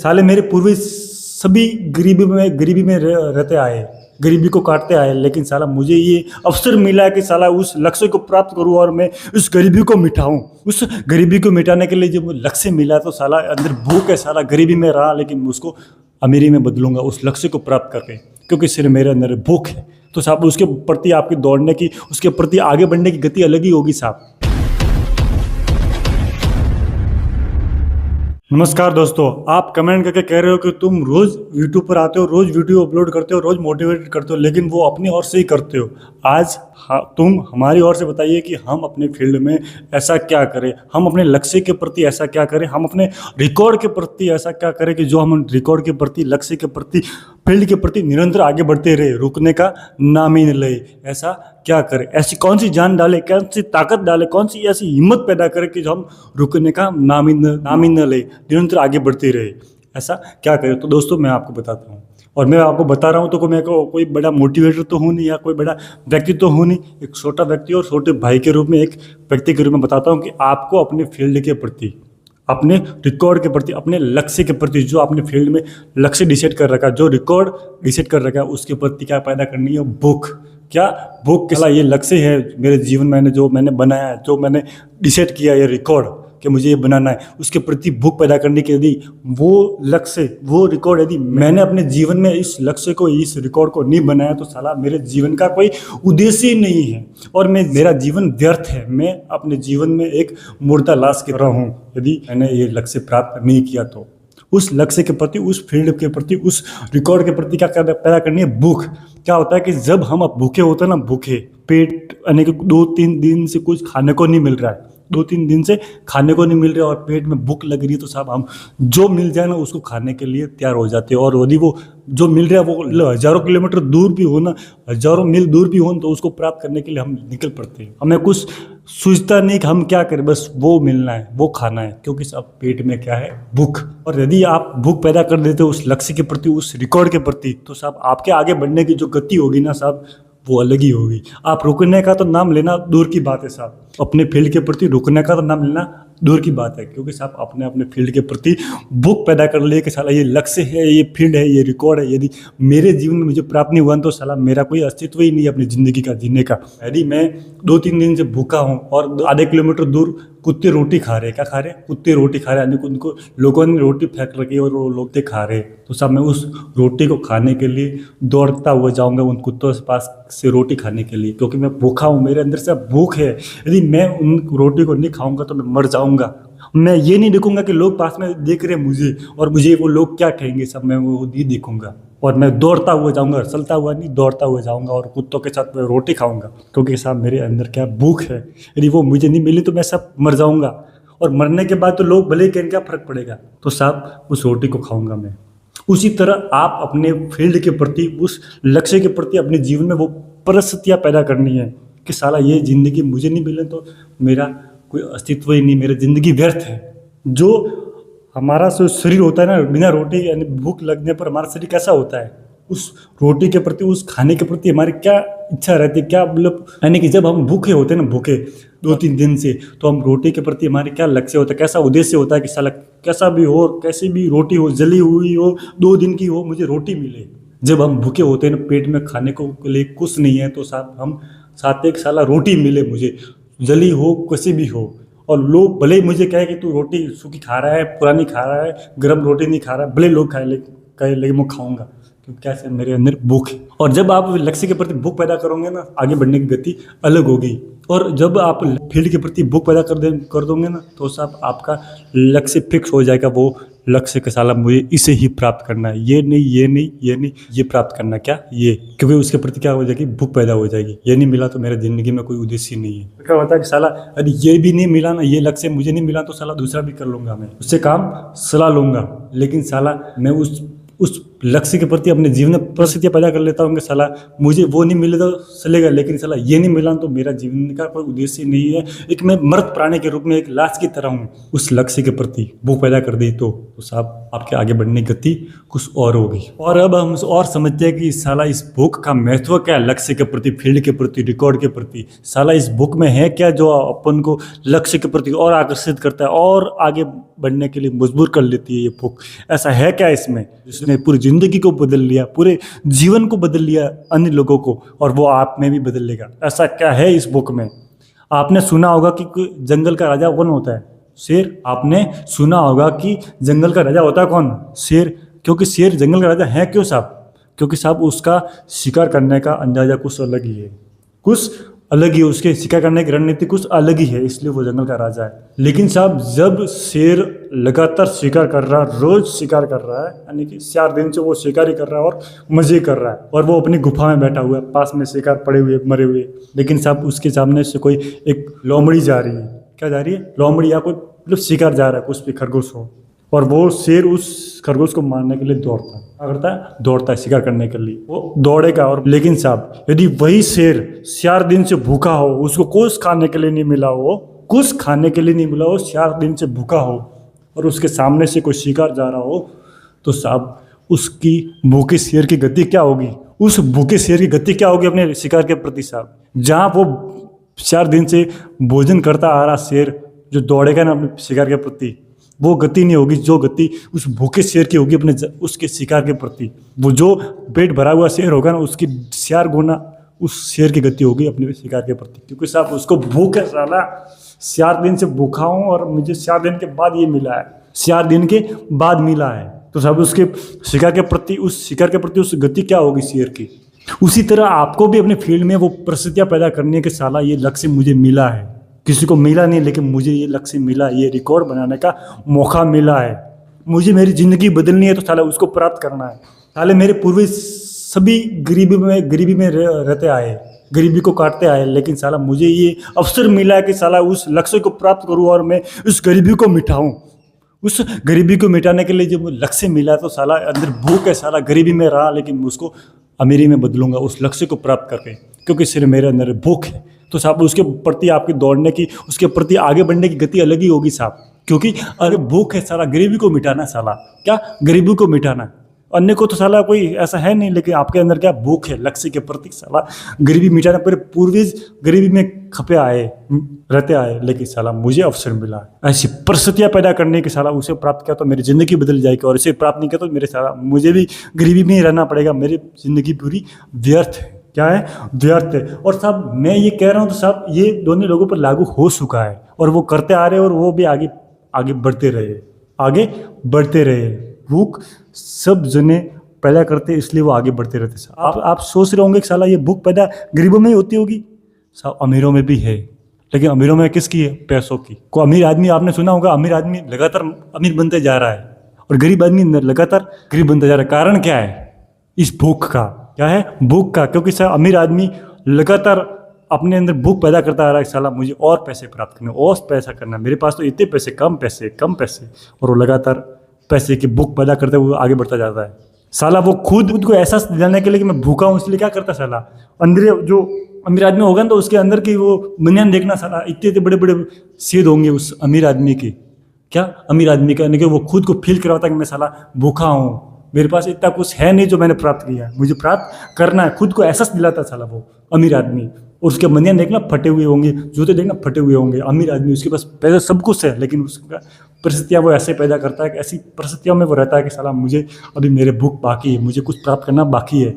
साले मेरे पूर्वज सभी गरीबी में रहते आए, गरीबी को काटते आए, लेकिन साला मुझे ये अवसर मिला है कि साला उस लक्ष्य को प्राप्त करूं और मैं उस गरीबी को मिटाऊं। उस गरीबी को मिटाने के लिए जो मुझे लक्ष्य मिला तो साला अंदर भूख है, साला गरीबी में रहा लेकिन उसको अमीरी में बदलूंगा उस लक्ष्य को प्राप्त करके, क्योंकि सिर्फ मेरे अंदर भूख है। तो साहब उसके प्रति आपकी दौड़ने की, उसके प्रति आगे बढ़ने की गति अलग ही होगी साहब। नमस्कार दोस्तों, आप कमेंट करके कह रहे हो कि तुम रोज यूट्यूब पर आते हो, रोज वीडियो अपलोड करते हो, रोज मोटिवेट करते हो, लेकिन वो अपनी ओर से ही करते हो। आज तुम हमारी ओर से बताइए कि हम अपने फील्ड में ऐसा क्या करें, हम अपने लक्ष्य के प्रति ऐसा क्या करें, हम अपने रिकॉर्ड के प्रति ऐसा क्या करें कि जो हम रिकॉर्ड के प्रति, लक्ष्य के प्रति, फील्ड के प्रति निरंतर आगे बढ़ते रहे, रुकने का नाम ही न ले। ऐसा क्या करें, ऐसी कौन सी जान डाले, कौन सी ताकत डाले, कौन सी ऐसी हिम्मत पैदा करें कि जो हम रुकने का नाम ही न ले, निरंतर आगे बढ़ते रहे। ऐसा क्या करें? तो दोस्तों मैं आपको बताता हूँ, और मैं आपको बता रहा हूँ तो मैं कोई बड़ा मोटिवेटर तो हूँ नहीं या कोई बड़ा व्यक्ति तो हूँ नहीं, एक छोटा व्यक्ति और छोटे भाई के रूप में, एक व्यक्ति के रूप में बताता हूँ कि आपको अपने फील्ड के प्रति, अपने रिकॉर्ड के प्रति, अपने लक्ष्य के प्रति, जो आपने फील्ड में लक्ष्य डिसाइड कर रखा है, जो रिकॉर्ड डिसाइड कर रखा है, उसके प्रति क्या पैदा करनी है? भूख। क्या भूख के साथ ये लक्ष्य है मेरे जीवन में, जो मैंने बनाया है, जो मैंने डिसाइड किया, ये रिकॉर्ड कि मुझे ये बनाना है, उसके प्रति भूख पैदा करने के यदि वो लक्ष्य, वो रिकॉर्ड, यदि मैंने अपने जीवन में इस लक्ष्य को, इस रिकॉर्ड को नहीं बनाया तो साला मेरे जीवन का कोई उद्देश्य ही नहीं है और मेरा जीवन व्यर्थ है। मैं अपने जीवन में एक मुर्दा लाश की तरह हूँ यदि मैंने ये लक्ष्य प्राप्त नहीं किया तो। उस लक्ष्य के प्रति, उस फील्ड के प्रति, उस रिकॉर्ड के प्रति क्या पैदा करनी है? भूख। क्या होता है कि जब हम अब भूखे होते हैं ना, भूखे पेट, यानी कि 2-3 दिन से कुछ खाने को नहीं मिल रहा है, 2-3 दिन से खाने को नहीं मिल रहा और पेट में भूख लग रही है, तो साहब हम जो मिल जाए ना उसको खाने के लिए तैयार हो जाते हैं। और यदि वो जो मिल रहा है वो हजारों किलोमीटर दूर भी हो ना, हजारों मील दूर भी हो, तो उसको प्राप्त करने के लिए हम निकल पड़ते हैं। हमें कुछ सोचता नहीं कि हम क्या करें, बस वो मिलना है, वो खाना है, क्योंकि सब पेट में क्या है? भूख। और यदि आप भूख पैदा कर देते हो उस लक्ष्य के प्रति, उस रिकॉर्ड के प्रति, तो साहब आपके आगे बढ़ने की जो गति होगी ना साहब, वो अलग ही होगी। आप रुकने का तो नाम लेना दूर की बात है साहब, अपने फील्ड के प्रति रुकने का तो नाम लेना दूर की बात है, क्योंकि साहब अपने फील्ड के प्रति भूख पैदा कर ले कि साला ये लक्ष्य है, ये फील्ड है, ये रिकॉर्ड है, यदि मेरे जीवन में मुझे प्राप्त नहीं हुआ तो साला मेरा कोई अस्तित्व ही नहीं है अपनी ज़िंदगी का जीने का। यदि मैं 2-3 दिन से भूखा हूँ और आधे किलोमीटर दूर कुत्ते रोटी खा रहे, क्या खा रहे? कुत्ते रोटी खा रहे, यानी उनको लोगों ने रोटी फेंक रखी है और वो लोग खा रहे, तो साहब मैं उस रोटी को खाने के लिए दौड़ता हुआ जाऊँगा उन कुत्तों के पास से रोटी खाने के लिए, क्योंकि मैं भूखा हूँ, मेरे अंदर से भूख है। यदि मैं उन रोटी को नहीं खाऊंगा तो मैं मर जाऊंगा। मैं ये नहीं देखूंगा कि लोग पास में देख रहे मुझे और मुझे वो लोग क्या कहेंगे, सब मैं वो नहीं देखूंगा और मैं दौड़ता हुआ जाऊंगा, चलता हुआ नहीं, दौड़ता हुआ जाऊंगा और कुत्तों के साथ मैं रोटी खाऊंगा, क्योंकि साहब मेरे अंदर क्या भूख है। यदि वो मुझे नहीं मिली तो मैं सब मर जाऊंगा, और मरने के बाद तो लोग भले ही कहें क्या फर्क पड़ेगा, तो साहब उस रोटी को खाऊंगा मैं। उसी तरह आप अपने फील्ड के प्रति, उस लक्ष्य के प्रति अपने जीवन में वो परिस्थितियाँ पैदा करनी है कि साला ये ज़िंदगी मुझे नहीं मिले तो मेरा कोई अस्तित्व ही नहीं, मेरी ज़िंदगी व्यर्थ है। जो हमारा जो शरीर होता है ना, बिना रोटी, यानी भूख लगने पर हमारा शरीर कैसा होता है, उस रोटी के प्रति, उस खाने के प्रति हमारी क्या इच्छा रहती है, क्या मतलब, यानी कि जब हम भूखे होते हैं ना, भूखे 2-3 दिन से, तो हम रोटी के प्रति हमारे क्या लक्ष्य होता है, कैसा उद्देश्य होता है कि साला कैसा भी हो, कैसी भी रोटी हो, जली हुई हो, 2 दिन की हो, मुझे रोटी मिले। जब हम भूखे होते हैं ना, पेट में खाने को लिए कुछ नहीं है, तो साहब हम साथ एक साला रोटी मिले मुझे, जली हो, कैसी भी हो, और लोग भले ही मुझे कहे कि तू रोटी सूखी खा रहा है, पुरानी खा रहा है, गर्म रोटी नहीं खा रहा है, भले लोग कहे, लेकिन मैं खाऊंगा क्योंकि कैसे मेरे अंदर भूख है। और जब आप लक्ष्य के प्रति भूख पैदा करोगे ना, आगे बढ़ने की गति अलग होगी। और जब आप फील्ड के प्रति भूख पैदा कर दोगे ना, तो साहब आपका लक्ष्य फिक्स हो जाएगा। वो लक्ष्य के साला मुझे इसे ही प्राप्त करना है, ये नहीं, ये नहीं, ये नहीं, ये प्राप्त करना, क्या ये, क्योंकि उसके प्रति क्या हो जाएगी? भूख पैदा हो जाएगी। ये नहीं मिला तो मेरे ज़िंदगी में कोई उद्देश्य नहीं है। क्या होता है कि साला यदि ये भी नहीं मिला ना, ये लक्ष्य मुझे नहीं मिला तो साला दूसरा भी कर लूँगा, मैं उससे काम सलाह लूँगा, लेकिन साला मैं उस उस लक्ष्य के प्रति अपने जीवन में परिस्थितियाँ पैदा कर लेता हूँ कि साला मुझे वो नहीं मिले तो चलेगा, लेकिन साला ये नहीं मिला तो मेरा जीवन का कोई उद्देश्य नहीं है, एक मैं मृत प्राणी के रूप में एक लाश की तरह हूँ। उस लक्ष्य के प्रति भूख पैदा कर दी तो साहब आपके आगे बढ़ने की गति कुछ और होगी। और अब हम और समझते हैं कि साला इस भूख का महत्व क्या है, लक्ष्य के प्रति, फील्ड के प्रति, रिकॉर्ड के प्रति। साला इस बुक में है क्या जो अपन को लक्ष्य के प्रति और आकर्षित करता है और आगे बढ़ने के लिए मजबूर कर लेती है ये बुक? ऐसा है क्या इसमें जिसने पूरी जिंदगी को बदल लिया, पूरे जीवन को बदल लिया अन्य लोगों को, और वो आप में भी बदल लेगा? ऐसा क्या है इस बुक में? आपने सुना होगा कि जंगल का राजा कौन होता है? शेर। आपने सुना होगा कि जंगल का राजा होता है कौन? शेर। क्योंकि शेर जंगल का राजा है क्यों साहब? क्योंकि साहब उसका शिकार करने का अंदाजा कुछ अलग ही है, कुछ अलग ही, उसके शिकार करने की रणनीति कुछ अलग ही है, इसलिए वो जंगल का राजा है। लेकिन साहब जब शेर लगातार शिकार कर रहा है, रोज शिकार कर रहा है, यानी कि 4 दिन से वो शिकार ही कर रहा है और मजे कर रहा है, और वो अपनी गुफा में बैठा हुआ है, पास में शिकार पड़े हुए मरे हुए, लेकिन साहब उसके सामने से कोई एक लोमड़ी जा रही है। क्या जा रही है? लोमड़ी, या कोई मतलब शिकार जा रहा है, कुछ भी खरगोश हो, और वो शेर उस खरगोश को मारने के लिए दौड़ता है। क्या करता है? दौड़ता है शिकार करने के लिए, वो दौड़ेगा। और लेकिन साहब यदि वही शेर 4 दिन से भूखा हो, उसको कुछ खाने के लिए नहीं मिला हो, कुछ खाने के लिए नहीं मिला हो, 4 दिन से भूखा हो, और उसके सामने से कोई शिकार जा रहा हो, तो साहब उसकी भूखे शेर की गति क्या होगी? उस भूखे शेर की गति क्या होगी अपने शिकार के प्रति साहब? जहाँ वो 4 दिन से भोजन करता आ रहा शेर जो दौड़ेगा ना अपने शिकार के प्रति, वो गति नहीं होगी जो गति उस भूखे शेर की होगी अपने उसके शिकार के प्रति। वो जो पेट भरा हुआ शेर होगा ना, उसकी 4 गुना उस शेर की गति होगी अपने शिकार के प्रति, क्योंकि साहब उसको भूख है, साला 4 दिन से भूखा हूँ और मुझे 4 दिन के बाद ये मिला है, 4 दिन के बाद मिला है, तो साहब उसके शिकार के प्रति, उस शिकार के प्रति उस गति क्या होगी शेर की? उसी तरह आपको भी अपने फील्ड में वो परिस्थितियाँ पैदा करनी है कि साला ये लक्ष्य मुझे मिला है, किसी को मिला नहीं लेकिन मुझे ये लक्ष्य मिला, ये रिकॉर्ड बनाने का मौका मिला है, मुझे मेरी ज़िंदगी बदलनी है, तो साला उसको प्राप्त करना है। साले मेरे पूर्वज सभी गरीबी में रहते आए, गरीबी को काटते आए, लेकिन साला मुझे ये अवसर मिला है कि साला उस लक्ष्य को प्राप्त करूँ और मैं उस गरीबी को मिटाऊँ। उस गरीबी को मिटाने के लिए जब लक्ष्य मिला तो साला अंदर भूख है, साला गरीबी में रहा लेकिन उसको अमीरी में बदलूंगा उस लक्ष्य को प्राप्त करके, क्योंकि सिर्फ मेरे अंदर भूख है। तो साहब उसके प्रति आपकी दौड़ने की, उसके प्रति आगे बढ़ने की गति अलग ही होगी साहब, क्योंकि अरे भूख है, साला गरीबी को मिटाना, साला क्या गरीबी को मिटाना, अन्य को तो साला कोई ऐसा है नहीं, लेकिन आपके अंदर क्या भूख है लक्ष्य के प्रति, साला गरीबी मिटाना। पर पूर्वज गरीबी में खपे आए रहते आए, लेकिन साला मुझे अवसर मिला ऐसी परिस्थितियाँ पैदा करने की, साला उसे प्राप्त किया तो मेरी ज़िंदगी बदल जाएगी, और इसे प्राप्त नहीं किया तो मेरे साला मुझे भी गरीबी में ही रहना पड़ेगा, मेरी ज़िंदगी पूरी व्यर्थ है। क्या है? व्यर्थ है। और साहब मैं ये कह रहा हूँ तो साहब ये दोनों लोगों पर लागू हो चुका है, और वो करते आ रहे हैं, और वो भी आगे बढ़ते रहे। भूख सब जने पैदा करते इसलिए वो आगे बढ़ते रहते। आप सोच रहे होंगे कि साला ये भूख पैदा गरीबों में ही होती होगी, साहब अमीरों में भी है, लेकिन अमीरों में किसकी है? पैसों की। को अमीर आदमी आपने सुना होगा, अमीर आदमी लगातार अमीर बनते जा रहा है और गरीब आदमी लगातार गरीब बनते जा रहा है। कारण क्या है? इस भूख का। क्या है? भूख का। क्योंकि साहब अमीर आदमी लगातार अपने अंदर भूख पैदा करता आ रहा है, साला मुझे और पैसे प्राप्त करने, और पैसा करना, मेरे पास तो इतने पैसे, कम पैसे, और वो लगातार पैसे की भूख पैदा करते हुए आगे बढ़ता जाता है। साला वो खुद को एहसास दिलाने के लिए कि मैं भूखा हूँ, इसलिए क्या करता साला, अंदर जो अमीर आदमी होगा ना तो उसके अंदर की वो बनियान देखना, साला इतने बड़े छेद होंगे उस अमीर आदमी के। क्या? अमीर आदमी का, यानी कि वो खुद को फील करवाता कि मैं साला भूखा हूँ, मेरे पास इतना कुछ है नहीं जो मैंने प्राप्त किया है, मुझे प्राप्त करना है, खुद को एहसास दिलाता साला वो अमीर आदमी। और उसके बनियान देखना फटे हुए होंगे, जूते देखना फटे हुए होंगे। अमीर आदमी, उसके पास पैसा सब कुछ है, लेकिन उसका परिस्थितियाँ वो ऐसे पैदा करता है कि ऐसी परिस्थितियों में वो रहता है कि साला मुझे अभी मेरे भूख बाकी है, मुझे कुछ प्राप्त करना बाकी है।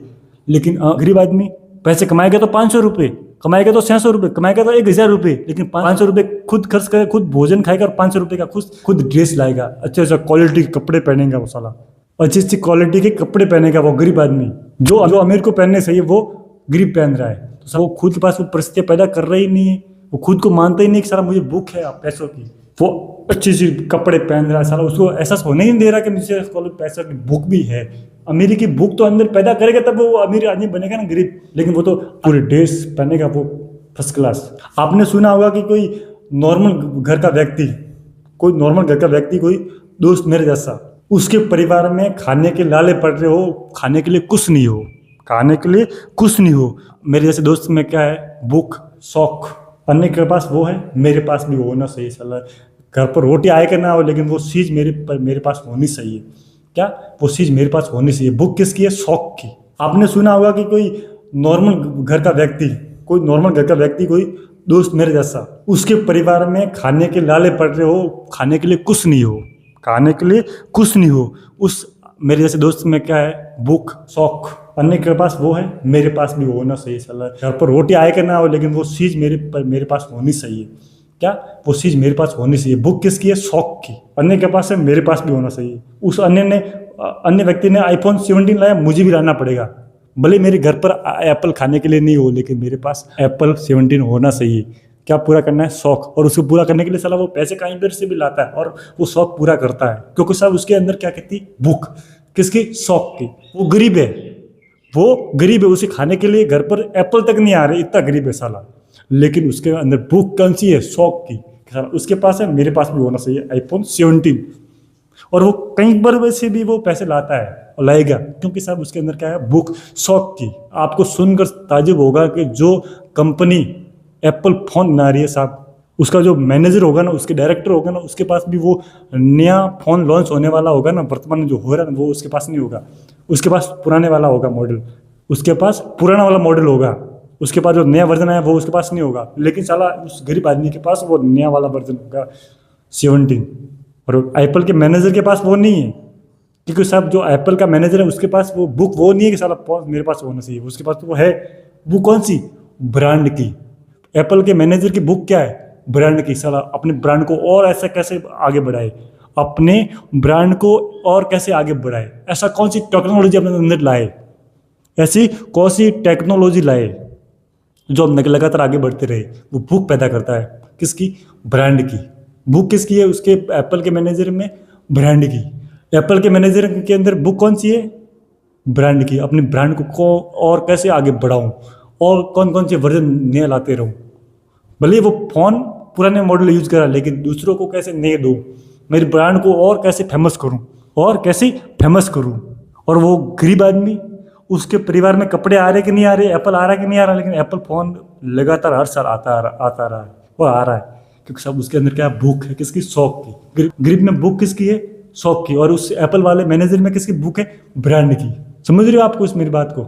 लेकिन गरीब आदमी पैसे कमाएगा तो 500 रुपये, कमाएगा तो 600 रुपये, कमाएगा तो 1000 रुपये, लेकिन 500 रुपये खुद खर्च करेगा, खुद भोजन खाएगा, और 500 रुपये का खुद ड्रेस लाएगा, अच्छे क्वालिटी के कपड़े पहनेगा वो साला, अच्छी क्वालिटी के कपड़े पहनेगा वो गरीब आदमी। जो अमीर को पहनने चाहिए वो गरीब पहन रहा है। तो वो खुद के पास वो परिस्थितियाँ पैदा कर रही नहीं है, वो खुद को मानता ही नहीं कि साला मुझे भूख है पैसों की। वो अच्छी कपड़े पहन रहा है, साला उसको एहसास होने ही नहीं दे रहा कि मुझे पैसों की भूख भी है। अमीरी की भूख तो अंदर पैदा करेगा तब वो अमीर आदमी बनेगा ना गरीब, लेकिन वो तो पूरे ड्रेस पहनेगा वो फर्स्ट क्लास। आपने सुना होगा कि कोई नॉर्मल घर का व्यक्ति, कोई दोस्त मेरे जैसा, उसके परिवार में खाने के लाले पड़ रहे हो, खाने के लिए कुछ नहीं हो, खाने के लिए कुछ नहीं हो। मेरे जैसे दोस्त में क्या है, भूख शौक, अन्य के पास वो है, मेरे पास भी होना चाहिए। साला घर पर रोटी आए कि ना हो, लेकिन वो चीज़ मेरे पास होनी चाहिए। क्या वो चीज़ मेरे पास होनी चाहिए। भूख किसकी है? शौक की। आपने सुना होगा कि कोई नॉर्मल घर का व्यक्ति, कोई दोस्त मेरे जैसा, उसके परिवार में खाने के लाले पड़ रहे हो, खाने के लिए कुछ नहीं हो, खाने के लिए कुछ नहीं हो। उस मेरे जैसे दोस्त में क्या है, भूख शौक, अन्य के पास वो है, मेरे पास भी होना चाहिए। साला घर पर रोटी आए कि ना हो, लेकिन वो चीज़ मेरे पास होनी चाहिए। क्या वो चीज़ मेरे पास होनी चाहिए। भूख किसकी है? शौक की। अन्य के पास है, मेरे पास भी होना चाहिए। उस अन्य व्यक्ति ने iPhone 17 लाया, मुझे भी लाना पड़ेगा। भले मेरे घर पर एप्पल खाने के लिए नहीं हो, लेकिन मेरे पास एप्पल 17 होना चाहिए। क्या पूरा करना है? शौक। और उसको पूरा करने के लिए साला वो पैसे कहीं पर से भी लाता है और वो शौक पूरा करता है, क्योंकि साहब उसके अंदर क्या कहती, भूख किसकी? शौक की। वो गरीब है, उसे खाने के लिए घर पर एप्पल तक नहीं आ रहे, इतना गरीब है साला, लेकिन उसके अंदर भूख कौन सी है? शौक की। साला उसके पास है, मेरे पास भी होना चाहिए iPhone 17। और वो कई बार वैसे भी वो पैसे लाता है और लाएगा, क्योंकि साहब उसके अंदर क्या है? भूख शौक की। आपको सुनकर ताजुब होगा कि जो कंपनी एप्पल फ़ोन बना रही है साहब, उसका जो मैनेजर होगा ना, उसके डायरेक्टर होगा ना, उसके पास भी वो नया फ़ोन लॉन्च होने वाला होगा ना, वर्तमान में जो हो रहा है ना, वो उसके पास नहीं होगा। उसके पास पुराने वाला होगा मॉडल, उसके पास पुराना वाला मॉडल होगा, उसके पास जो नया वर्जन आया वो उसके पास नहीं होगा। लेकिन साला उस गरीब आदमी के पास वो नया वाला वर्जन होगा 17। और एप्पल के मैनेजर के पास वो नहीं है, क्योंकि साहब जो एप्पल का मैनेजर है उसके पास वो बुक वो नहीं है कि साला मेरे पास होना चाहिए। उसके पास तो वो है, बुक कौन सी? ब्रांड की। एप्पल के मैनेजर की बुक क्या है? ब्रांड की। साला अपने ब्रांड को और ऐसा कैसे आगे बढ़ाए, अपने ब्रांड को और कैसे आगे बढ़ाए, ऐसा कौन सी टेक्नोलॉजी अपने अंदर लाए, ऐसी कौन सी टेक्नोलॉजी लाए जो हम लगातार आगे बढ़ते रहे। वो भूख पैदा करता है, किसकी? ब्रांड की। भूख किसकी है? उसके एप्पल के मैनेजर में ब्रांड की। एप्पल के मैनेजर के अंदर भूख कौन सी है? ब्रांड की। अपने ब्रांड को और कैसे आगे बढ़ाऊं और कौन कौन से वर्जन नए लाते रहूं। भले वो फ़ोन पुराने मॉडल यूज करा, लेकिन दूसरों को कैसे नए दूं, मेरे ब्रांड को और कैसे फेमस करूं। और वो गरीब आदमी, उसके परिवार में कपड़े आ रहे कि नहीं आ रहे, एप्पल आ रहा है कि नहीं आ रहा, लेकिन एप्पल फ़ोन लगातार हर साल आता रहा है, वो आ रहा है, क्योंकि सब उसके अंदर क्या भूख है? किसकी? शौक की। गरीब में भूख किसकी है? शौक की। और उस एप्पल वाले मैनेजर में किसकी भूख है? ब्रांड की। समझ रहे हो आपको इस मेरी बात को?